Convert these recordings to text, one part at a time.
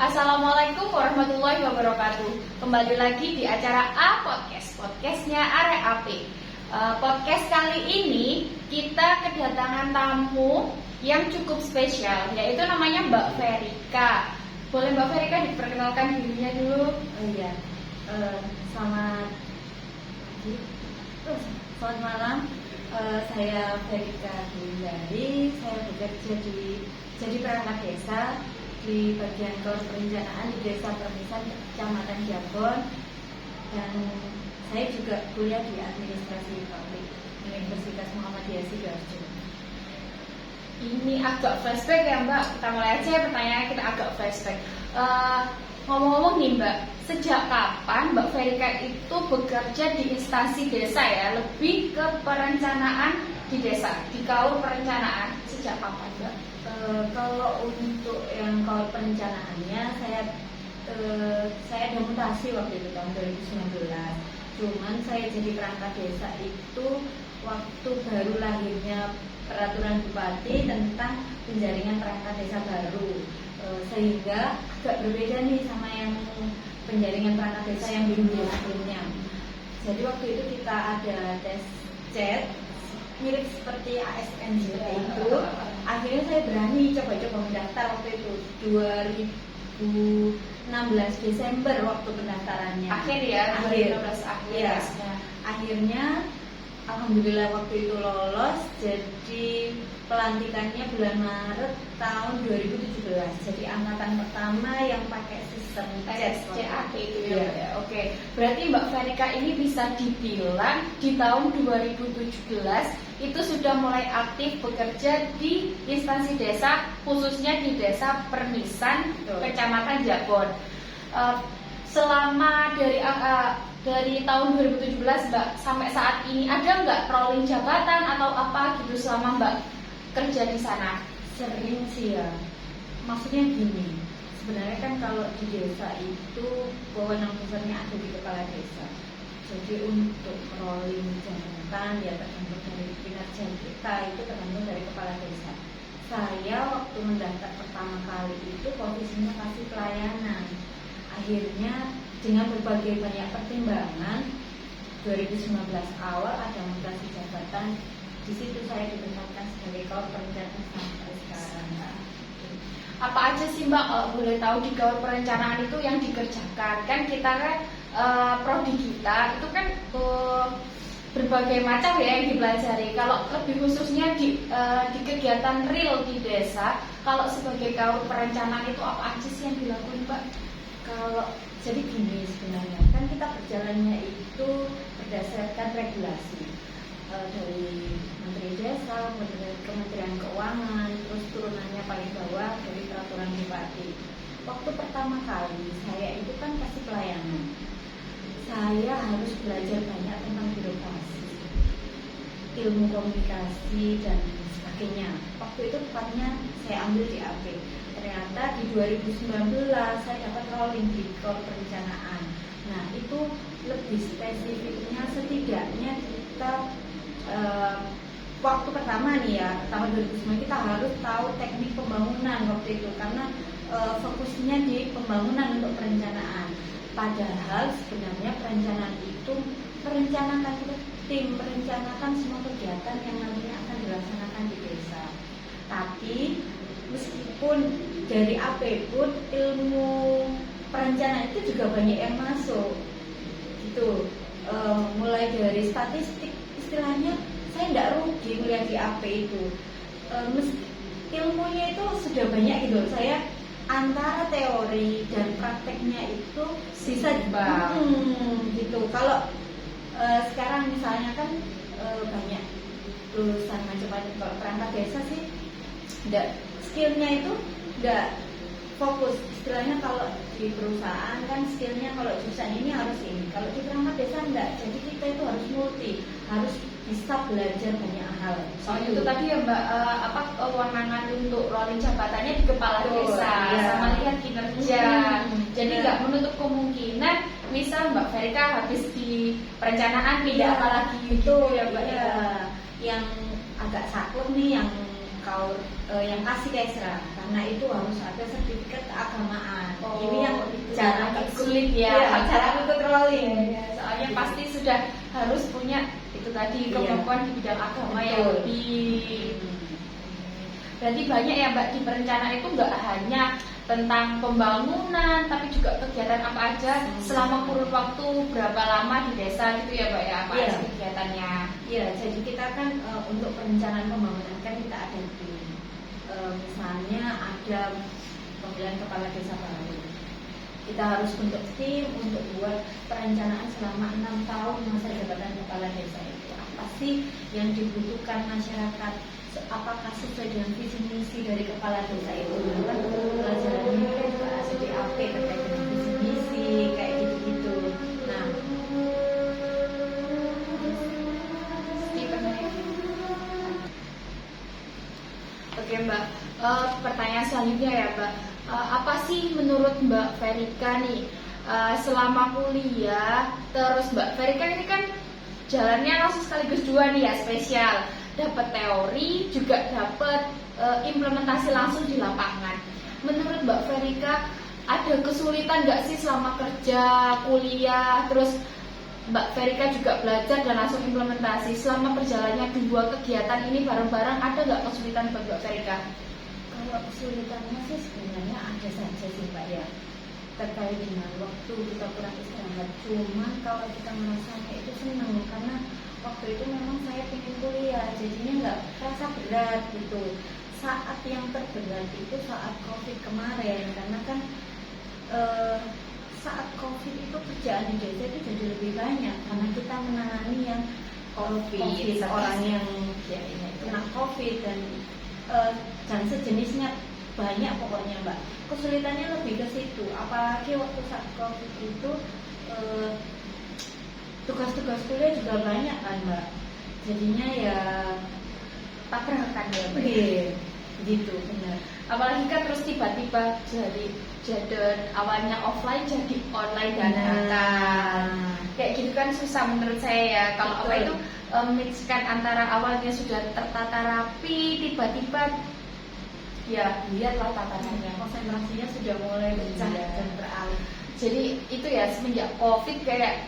Assalamualaikum warahmatullahi wabarakatuh. Kembali lagi di acara A Podcast, podcastnya Are AP. Podcast kali ini kita kedatangan tamu yang cukup spesial, yaitu namanya Mbak Verika. Boleh Mbak Verika diperkenalkan dirinya dulu? Oh iya, selamat pagi, selamat malam. Saya Verika Gindari. Saya bekerja jadi perangkat desa di bagian Kaur Perencanaan di Desa Permisan, Kecamatan Jabon, dan saya juga kuliah di Administrasi Publik Universitas Muhammadiyah Sidoarjo. Ini agak flashback ya Mbak. Kita mulai aja pertanyaannya, kita agak flashback. Ngomong-ngomong nih Mbak, sejak kapan Mbak Verika itu bekerja di instansi desa ya? Lebih ke perencanaan di desa, di Kaur Perencanaan. Sejak kapan Mbak? Kalau untuk yang Kaur Perencanaannya, saya ada mutasi waktu itu tahun 2019. Cuman saya jadi perangkat desa itu waktu baru lahirnya peraturan Bupati tentang penjaringan perangkat desa baru, sehingga agak berbeda nih sama yang penjaringan perangkat desa yang dulu sebelumnya. Jadi waktu itu kita ada tes chat mirip seperti ASN itu. Akhirnya saya berani coba-coba mendaftar waktu itu 2016 Desember waktu pendaftarannya. Akhir ya, 2016 akhir. Ya. Akhirnya alhamdulillah waktu itu lolos, jadi pelantikannya bulan Maret tahun 2017. Jadi angkatan pertama yang pakai sistem CAT itu ya. Oke. Berarti Mbak Verika ini bisa dibilang di tahun 2017 itu sudah mulai aktif bekerja di instansi desa, khususnya di Desa Permisan, Kecamatan Jabon. Selama dari tahun 2017 Mbak sampai saat ini ada nggak rolling jabatan atau apa gitu selama Mbak kerja di sana? Sering sih ya. Maksudnya gini, sebenarnya kan kalau di desa itu wewenang besarnya ada di kepala desa. Jadi untuk rolling jabatan ya tergantung dari kinerja kita, itu tergantung dari kepala desa. Saya waktu mendaftar pertama kali itu posisinya kasih pelayanan. Akhirnya dengan berbagai banyak pertimbangan 2019 awal ada mutasi jabatan. Di situ saya ditetapkan sebagai Kaur Perencanaan sampai sekarang. Apa aja sih Mbak kalau boleh tahu di Kaur Perencanaan itu yang dikerjakan? Kan kita kan prodi kita itu kan berbagai macam ya yang dipelajari. Kalau lebih khususnya di kegiatan real di desa, kalau sebagai Kaur Perencanaan itu apa aja sih yang dilakukan Mbak? Kalau jadi gini sebenarnya kan kita berjalannya itu berdasarkan regulasi dari Menteri Desa, Kementerian Keuangan, terus turunannya paling bawah dari peraturan Bupati. Waktu pertama kali saya itu kan kasih pelayanan, saya harus belajar banyak tentang birokrasi, ilmu komunikasi dan sebagainya. Waktu itu tepatnya saya ambil di AP. Ternyata di 2019 saya dapat rolling di Kaur Perencanaan. Nah itu lebih spesifiknya, setidaknya kita waktu pertama nih ya, tahun 2009 kita harus tahu teknik pembangunan waktu itu, karena fokusnya di pembangunan untuk perencanaan. Padahal sebenarnya perencanaan itu merencanakan tim, merencanakan semua kegiatan yang nantinya akan dilaksanakan di desa. Tapi meskipun dari AP pun ilmu perencanaan itu juga banyak yang masuk gitu, mulai dari statistik, istilahnya saya tidak rugi melihat di AP itu, ilmunya itu sudah banyak gitu. Saya antara teori dan prakteknya itu bisa gitu. Kalau sekarang misalnya kan banyak lulusan macam-macam, kalau perangkat desa sih enggak, skillnya itu enggak fokus. Istilahnya kalau di perusahaan kan skillnya kalau jurusan ini harus ini, kalau di perangkat desa enggak. Jadi kita itu harus multi, harus bisa belajar banyak hal. Soalnya itu tadi ya Mbak, kewenangan untuk rolling jabatannya di kepala desa, sama lihat kinerja. Jadi nggak menutup kemungkinan misal Mbak Verika habis di perencanaan pindah apalagi itu ya Mbak ya. Yang agak saklek nih yang Kaur yang kasih Kesra, karena itu harus ada sertifikat keagamaan. sulit ya. Iya, cara ikut rolling. Ya, soalnya pasti sudah harus punya itu tadi Iya. kemampuan di bidang agama yang Betul. lebih. Berarti banyak ya Mbak, di perencanaan itu nggak hanya tentang pembangunan, tapi juga kegiatan apa aja selama kurun waktu berapa lama di desa gitu ya Mbak ya, apa Iya. aja kegiatannya. Iya, jadi kita kan untuk perencanaan pembangunan kan kita ada tim. Misalnya ada pemilihan kepala desa baru. Kita harus bentuk tim untuk buat perencanaan selama 6 tahun masa jabatan kepala desa itu. Apa sih yang dibutuhkan masyarakat? Apakah sesuai dengan visi misi dari kepala desa itu? Kan pelajarannya kita juga ada di AP terkait dengan visi misi kayak gitu-gitu. Nah, Oke Mbak, pertanyaan selanjutnya ya Mbak, apa sih menurut Mbak Verika nih selama kuliah, terus Mbak Verika ini kan jalannya langsung sekaligus dua nih ya, spesial, dapat teori juga dapat implementasi langsung di lapangan. Menurut Mbak Verika ada kesulitan nggak sih selama kerja, kuliah, terus Mbak Verika juga belajar dan langsung implementasi selama perjalanannya dua kegiatan ini bareng-bareng, ada nggak kesulitan buat Mbak Verika? kalau kesulitannya sih sebenarnya ada saja sih Mbak ya, terkait dengan waktu kita kurang istirahat. Cuman kalau kita merasanya itu senang karena waktu itu memang saya pengen kuliah, jadinya nggak terasa berat gitu. Saat yang terberat itu saat COVID kemarin, karena kan saat COVID itu kerjaan di desa itu jadi lebih banyak karena kita menangani yang COVID, orang yang kena COVID dan sejenisnya banyak pokoknya Mbak. Kesulitannya lebih ke situ, apalagi waktu saat COVID itu tugas-tugas kuliah juga banyak kan Mbak. Jadinya ya Tabrakan ya Mbak. iya, gitu benar. Apalagi kan terus tiba-tiba jadi awalnya offline jadi online dadakan. Kayak gitu kan susah menurut saya ya. Kalau apa itu mixkan antara awalnya sudah tertata rapi, tiba-tiba ya lihatlah tatarannya. Konsentrasinya sudah mulai pecah Iya. dan beralih. Jadi itu ya semenjak COVID kayak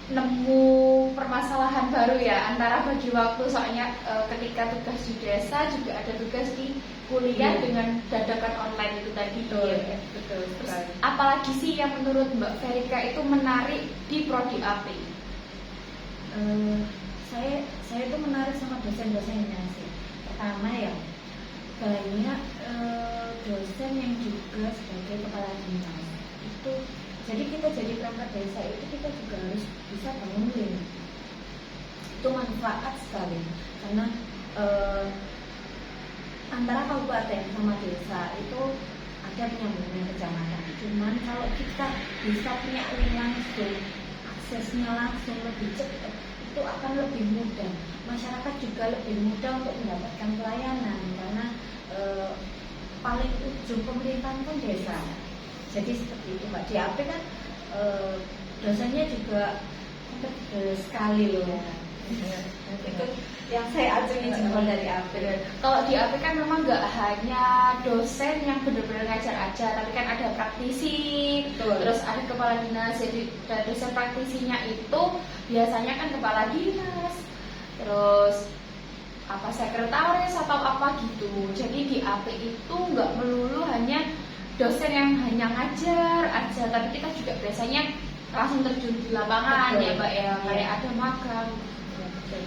nemu permasalahan baru ya antara bagi waktu, soalnya ketika tugas di desa juga ada tugas di kuliah Iya. dengan dadakan online itu tadi. Betul, Ya. betul Terus sekali. apalagi sih yang menurut Mbak Verika itu menarik di Prodi AP? Saya tuh menarik sama dosen-dosennya sih. Pertama ya banyak dosen yang juga sebagai kepala dinas itu. Jadi kita jadi perangkat desa itu kita juga harus bisa bangun link. Itu manfaat sekali karena antara kabupaten sama desa itu ada penyambungan kecamatan. Cuman kalau kita bisa punya link langsung, aksesnya langsung lebih cepat, itu akan lebih mudah. Masyarakat juga lebih mudah untuk mendapatkan pelayanan karena paling ujung pemerintahan kan desa. Jadi seperti itu Pak. Di AP kan dosennya juga sekali loh. Itu yang saya acungi jempol dari AP. Kalau di AP kan memang nggak hanya dosen yang benar-benar ngajar aja, tapi kan ada praktisi, Betul. terus ada kepala dinas. Jadi dosen praktisinya itu biasanya kan kepala dinas, terus apa sekretaris atau apa gitu. Jadi di AP itu nggak melulu hanya dosen yang hanya ngajar aja, tapi kita juga biasanya langsung terjun di lapangan. Betul. Ya Mbak ya, Iya. kayak ada magang. Ya, betul.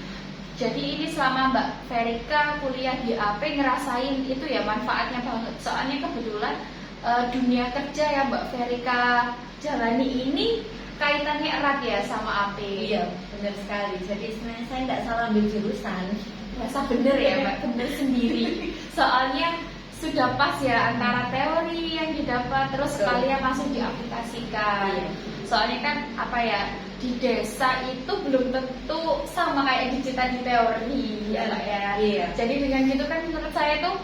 Jadi ini selama Mbak Verika kuliah di AP ngerasain itu ya manfaatnya banget. Soalnya kebetulan dunia kerja yang Mbak Verika jalani ini kaitannya erat ya sama AP. Iya, benar sekali. Jadi sebenarnya saya tidak salah ambil jurusan. Rasa bener ya Mbak, bener sendiri. Soalnya sudah pas ya antara teori yang didapat terus Betul. sekalian langsung diaplikasikan. Iya. Soalnya kan apa ya, di desa itu belum tentu sama kayak digital di teori ya Mbak ya. Iya. Jadi dengan gitu kan menurut saya tuh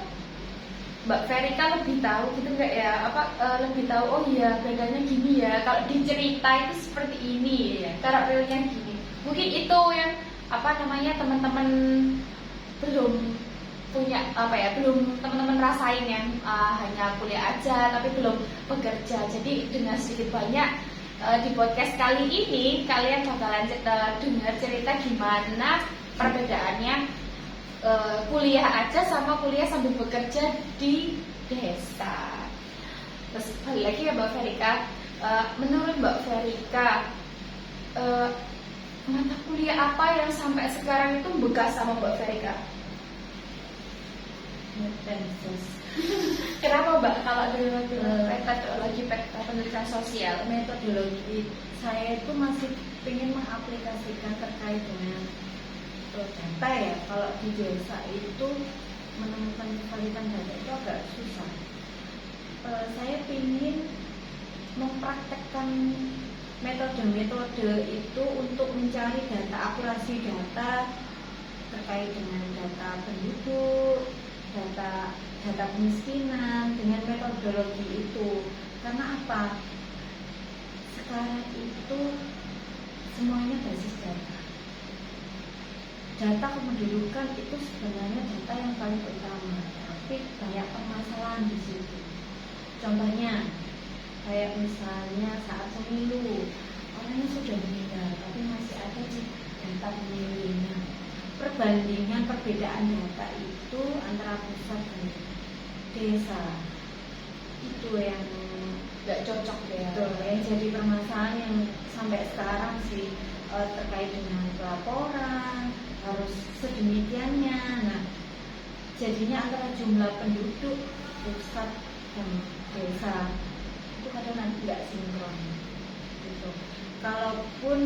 Mbak Verika lebih tahu gitu nggak ya, lebih tahu oh iya bedanya gini ya, kalau dicerita itu seperti ini, Iya. kalau realnya gini. Mungkin itu yang teman-teman belum punya belum teman-teman rasain yang hanya kuliah aja tapi belum bekerja. Jadi dengan sedikit banyak di podcast kali ini kalian bakalan dengar cerita gimana perbedaannya kuliah aja sama kuliah sambil bekerja di desa. Terus balik lagi ya Mbak Verika, menurut Mbak Verika mata kuliah apa yang sampai sekarang itu bekas sama Mbak Verika? Metodologi. Kenapa Mbak kalau metodologi pendidikan sosial? Metodologi saya itu masih ingin mengaplikasikan terkait dengan data ya. Kalau di desa itu menemukan kevalidan data itu agak susah. Saya ingin mempraktekkan metode-metode itu untuk mencari data, akurasi data terkait dengan data penduduk, data kemiskinan dengan metodologi itu. Karena apa? Sekarang itu semuanya basis data. Data kependudukan itu sebenarnya data yang paling utama, tapi banyak permasalahan di situ. Contohnya, kayak misalnya saat pemilu, orangnya sudah meninggal, tapi masih ada di data pemilihnya. Perbandingan perbedaan data itu antara pusat dan desa itu yang Nggak cocok ya. betul yang jadi permasalahan yang sampai sekarang sih terkait dengan pelaporan harus sedemikiannya. Nah, jadinya antara jumlah penduduk pusat dan desa itu kadang nanti nggak sinkron gitu. Kalaupun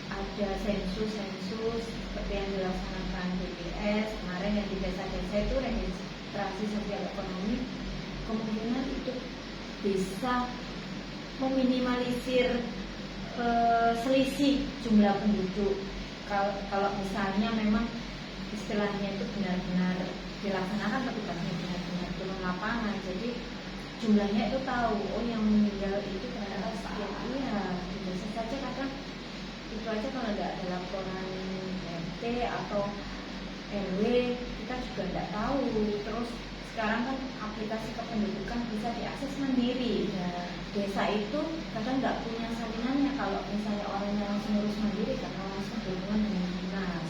ada sensus seperti yang dilaksanakan BPS kemarin yang di desa-desa itu registrasi sosial ekonomi, kemungkinan itu bisa meminimalisir selisih jumlah penduduk. Kalau misalnya memang istilahnya itu benar-benar dilaksanakan petugasnya benar-benar turun lapangan, jadi jumlahnya itu tahu, oh yang meninggal itu ternyata sekian. Iya, di desa saja kadang itu aja kalau nggak ada laporan RT atau RW kita juga nggak tahu. Terus sekarang kan aplikasi kependudukan bisa diakses mandiri. Ya. Desa itu kadang nggak punya salinannya kalau misalnya orangnya langsung ngurus mandiri karena langsung berhubungan dengan dinas.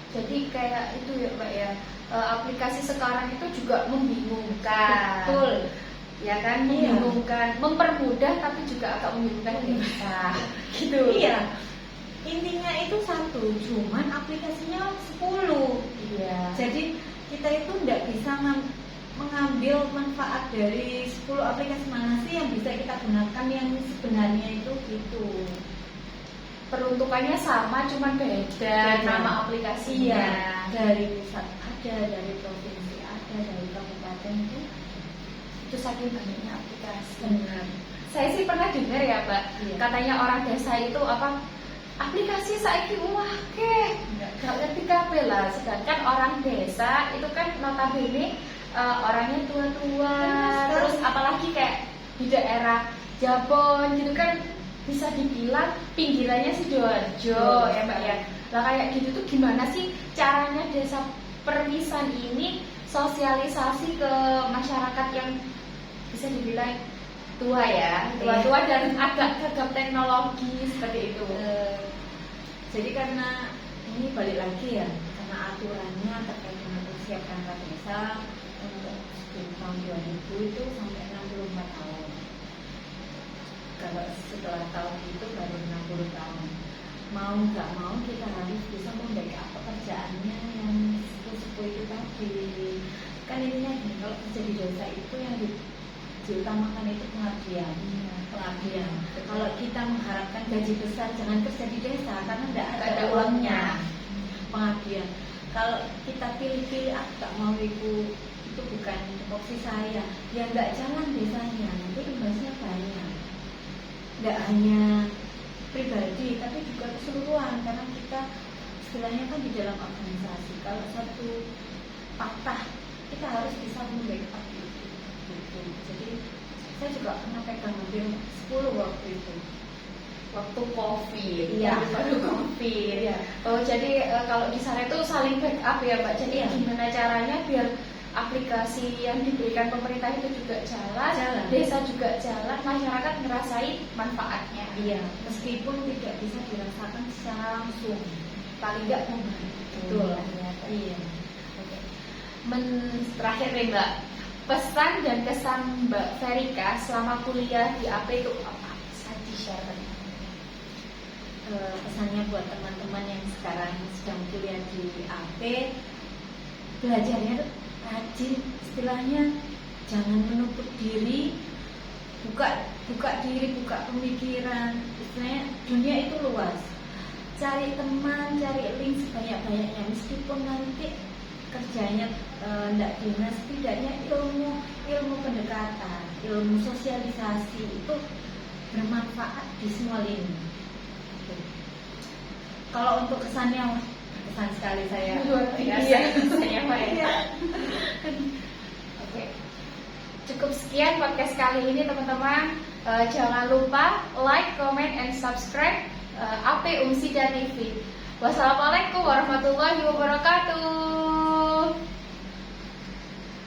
Jadi kayak itu ya Mbak ya, aplikasi sekarang itu juga membingungkan. Betul. Ya kan, Iya. membingungkan, mempermudah tapi juga agak membingungkan desa. Gitu. Iya. Intinya itu satu, cuman aplikasinya 10. Iya. Jadi kita itu tidak bisa mengambil manfaat dari 10 aplikasi mana sih yang bisa kita gunakan yang sebenarnya itu gitu. Peruntukannya sama, cuman beda nama aplikasinya. Iya, dari pusat ada, dari provinsi ada, dari kabupaten Itu saking banyaknya aplikasi. benar. Saya sih pernah dengar ya Mbak, Iya. katanya orang desa itu apa, aplikasi saiki wah ke gak ngerti kabeh lah. Sedangkan orang desa itu kan notabene orangnya tua-tua, Benar. terus apalagi kayak di daerah Jabon gitu kan, bisa dibilang pinggirannya Sidoarjo ya Mbak ya. Lah kayak gitu tuh gimana sih caranya desa Permisan ini sosialisasi ke masyarakat yang bisa dibilang tua ya, tua-tua dan agak gagap teknologi seperti itu. Jadi karena ini balik lagi ya, karena aturannya terkait dengan usia perangkat desa untuk tahun 2000 itu sampai 64 tahun. Kalau setelah tahun itu baru 60 tahun. Mau nggak mau kita harus bisa membackup pekerjaannya yang sepuh-sepuh itu tadi. Kan intinya gini, kalau kerja di desa itu yang diutamakan itu pengabdian. Pengabdian. Kalau kita mengharapkan gaji besar, jangan kerja di desa karena tidak ada uangnya. Pengabdian. Kalau kita pilih-pilih, tak mau itu bukan opsi saya. Ya nggak jalan desanya, nanti imbasnya banyak. Nggak hanya pribadi, tapi juga keseluruhan karena kita istilahnya kan di dalam organisasi. Kalau satu patah, kita harus bisa membackup itu. Gitu. Jadi saya juga pernah pegang hampir 10 waktu itu. Waktu COVID, Iya, waktu COVID. Iya. Oh jadi kalau di sana itu saling backup ya Mbak. Jadi Iya. gimana caranya biar aplikasi yang diberikan pemerintah itu juga jalan, desa juga jalan, masyarakat ngerasain manfaatnya. Iya, meskipun tidak bisa dirasakan secara langsung, paling nggak membantu. Betul. Iya. Oke. Terakhir nih Mbak, pesan dan kesan Mbak Verika selama kuliah di AP itu apa? Bisa di-share. Pesannya buat teman-teman yang sekarang sedang kuliah di AP, belajarnya tuh rajin, istilahnya jangan menutup diri, buka diri, buka pemikiran. Istilahnya dunia itu luas, cari teman, cari link sebanyak-banyaknya, meskipun nanti kerjanya tidak dinas, setidaknya ilmu pendekatan, ilmu sosialisasi itu bermanfaat di semua lini. Kalau untuk kesannya, kesan sekali saya. Luar biasa kesannya Mbak ya. Oke. Cukup sekian podcast kali ini teman-teman. Jangan lupa like, comment, and subscribe AP Umsida TV. Wassalamualaikum warahmatullahi wabarakatuh.